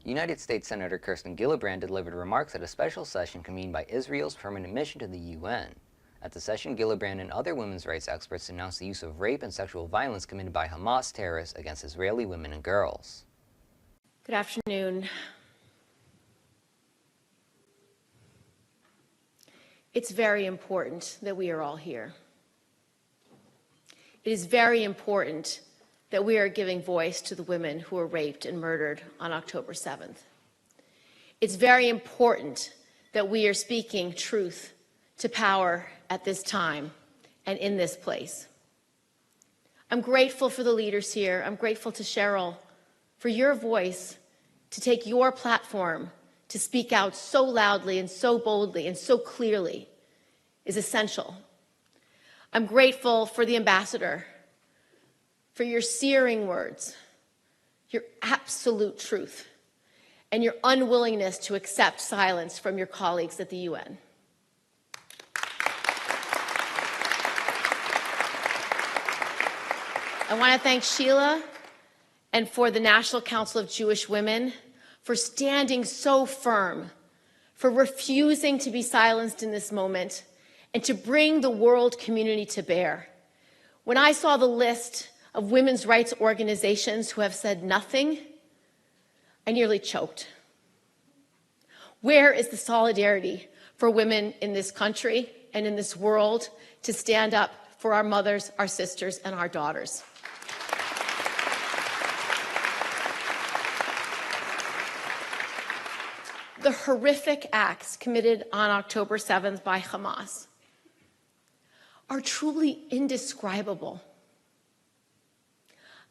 United States Senator Gillibrand delivered remarks at a special session convened by Israel's permanent mission to the UN. At the session, Gillibrand and other women's rights experts denounced the use of rape and sexual violence committed by Hamas terrorists against Israeli women and girls. Good afternoon. It's very important that we are all here. It is very important that we are giving voice to the women who were raped and murdered on October 7th. It's very important that we are speaking truth to power at this time and in this place. I'm grateful for the leaders here. I'm grateful to Cheryl for your voice, to take your platform to speak out so loudly and so boldly and so clearly is essential. I'm grateful for the ambassador, for your searing words, your absolute truth, and your unwillingness to accept silence from your colleagues at the UN. I want to thank Sheila and for the National Council of Jewish Women for standing so firm, for refusing to be silenced in this moment, and to bring the world community to bear. When I saw the list of women's rights organizations who have said nothing, I nearly choked. Where is the solidarity for women in this country and in this world to stand up for our mothers, our sisters, and our daughters? The horrific acts committed on October 7th by Hamas are truly indescribable.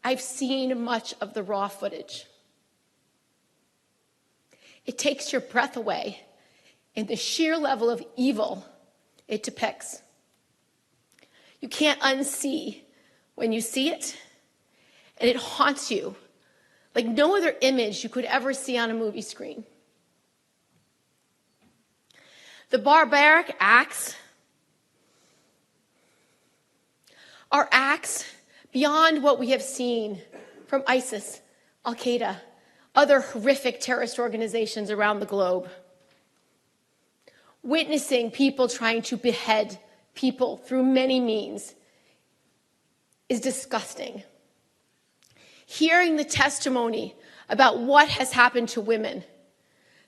I've seen much of the raw footage. It takes your breath away in the sheer level of evil it depicts. You can't unsee when you see it, and it haunts you like no other image you could ever see on a movie screen. The barbaric acts are acts beyond what we have seen from ISIS, Al-Qaeda, other horrific terrorist organizations around the globe. Witnessing people trying to behead people through many means is disgusting. Hearing the testimony about what has happened to women,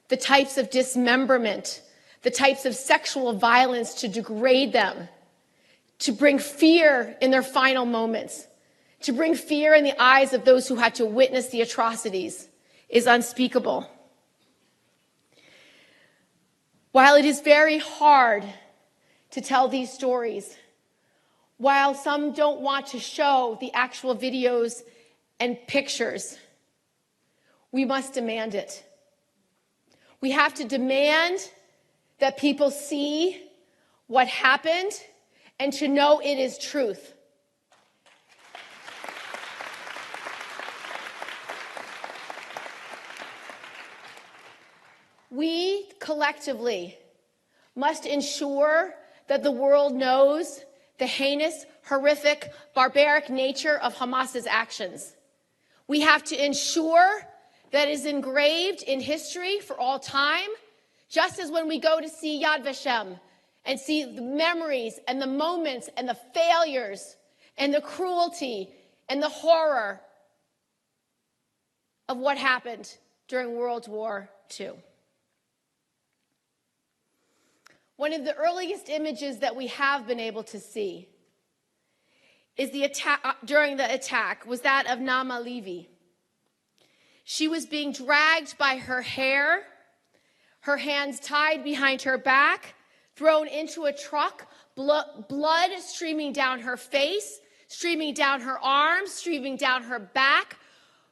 the types of dismemberment, the types of sexual violence to degrade them, to bring fear in their final moments, to bring fear in the eyes of those who had to witness the atrocities is unspeakable. While it is very hard to tell these stories, while some don't want to show the actual videos and pictures, we must demand it. We have to demand that people see what happened and to know it is truth. We collectively must ensure that the world knows the heinous, horrific, barbaric nature of Hamas's actions. We have to ensure that it is engraved in history for all time, just as when we go to see Yad Vashem and see the memories and the moments and the failures and the cruelty and the horror of what happened during World War II. One of the earliest images that we have been able to see is the attack during the attack was that of Naama Levy. She was being dragged by her hair, her hands tied behind her back, thrown into a truck, blood streaming down her face, streaming down her arms, streaming down her back.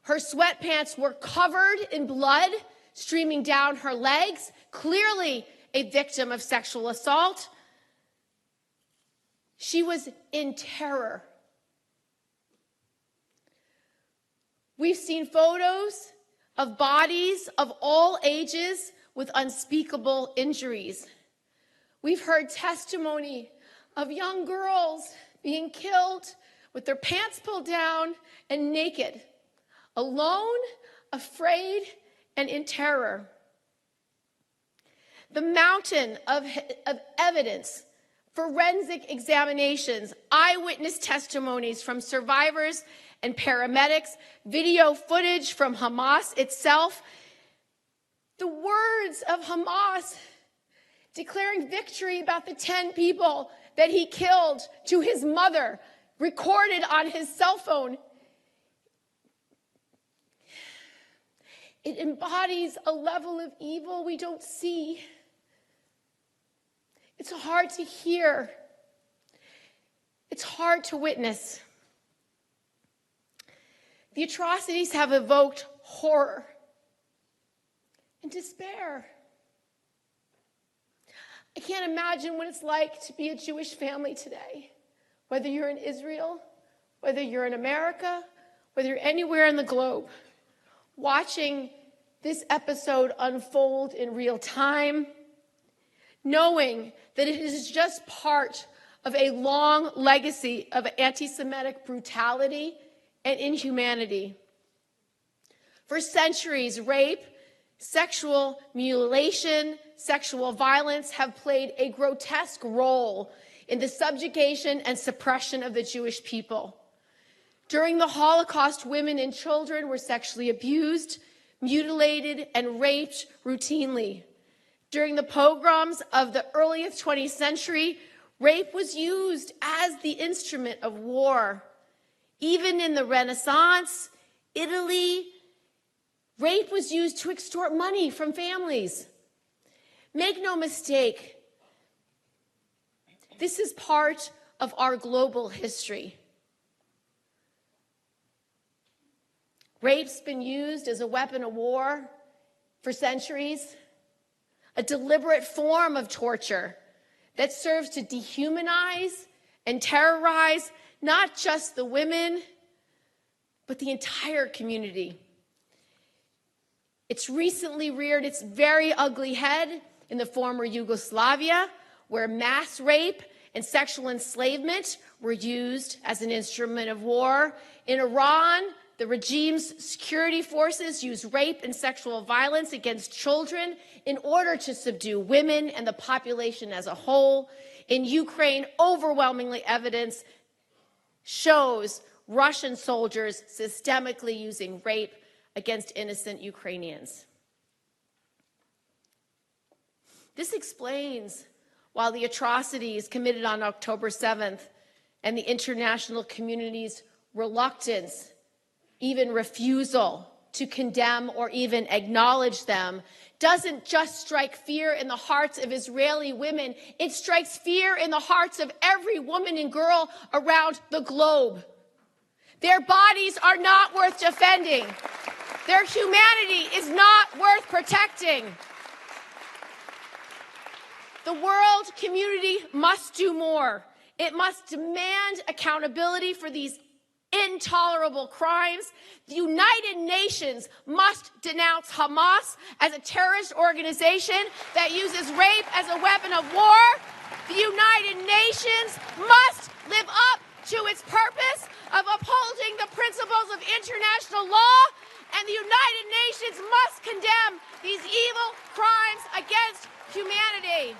Her sweatpants were covered in blood, streaming down her legs, clearly a victim of sexual assault. She was in terror. We've seen photos of bodies of all ages with unspeakable injuries. We've heard testimony of young girls being killed with their pants pulled down and naked, alone, afraid, and in terror. The mountain of evidence, forensic examinations, eyewitness testimonies from survivors and paramedics, video footage from Hamas itself, the words of Hamas declaring victory about the 10 people that he killed to his mother, recorded on his cell phone. It embodies a level of evil we don't see. It's hard to hear. It's hard to witness. The atrocities have evoked horror and despair. I can't imagine what it's like to be a Jewish family today, whether you're in Israel, whether you're in America, whether you're anywhere in the globe, watching this episode unfold in real time, knowing that it is just part of a long legacy of anti-Semitic brutality and inhumanity. For centuries, rape, sexual mutilation, sexual violence have played a grotesque role in the subjugation and suppression of the Jewish people. During the Holocaust, women and children were sexually abused, mutilated, and raped routinely. During the pogroms of the earliest 20th century, rape was used as the instrument of war. Even in the Renaissance, Italy, rape was used to extort money from families. Make no mistake, this is part of our global history. Rape's been used as a weapon of war for centuries, a deliberate form of torture that serves to dehumanize and terrorize not just the women, but the entire community. It's recently reared its very ugly head in the former Yugoslavia, where mass rape and sexual enslavement were used as an instrument of war. In Iran, the regime's security forces used rape and sexual violence against children in order to subdue women and the population as a whole. In Ukraine, overwhelmingly evidence shows Russian soldiers systemically using rape against innocent Ukrainians. This explains why the atrocities committed on October 7th and the international community's reluctance, even refusal to condemn or even acknowledge them, doesn't just strike fear in the hearts of Israeli women, it strikes fear in the hearts of every woman and girl around the globe. Their bodies are not worth defending. Their humanity is not worth protecting. The world community must do more. It must demand accountability for these intolerable crimes. The United Nations must denounce Hamas as a terrorist organization that uses rape as a weapon of war. The United Nations must live up to its purpose of upholding the principles of international law, and the United Nations must condemn these evil crimes against humanity.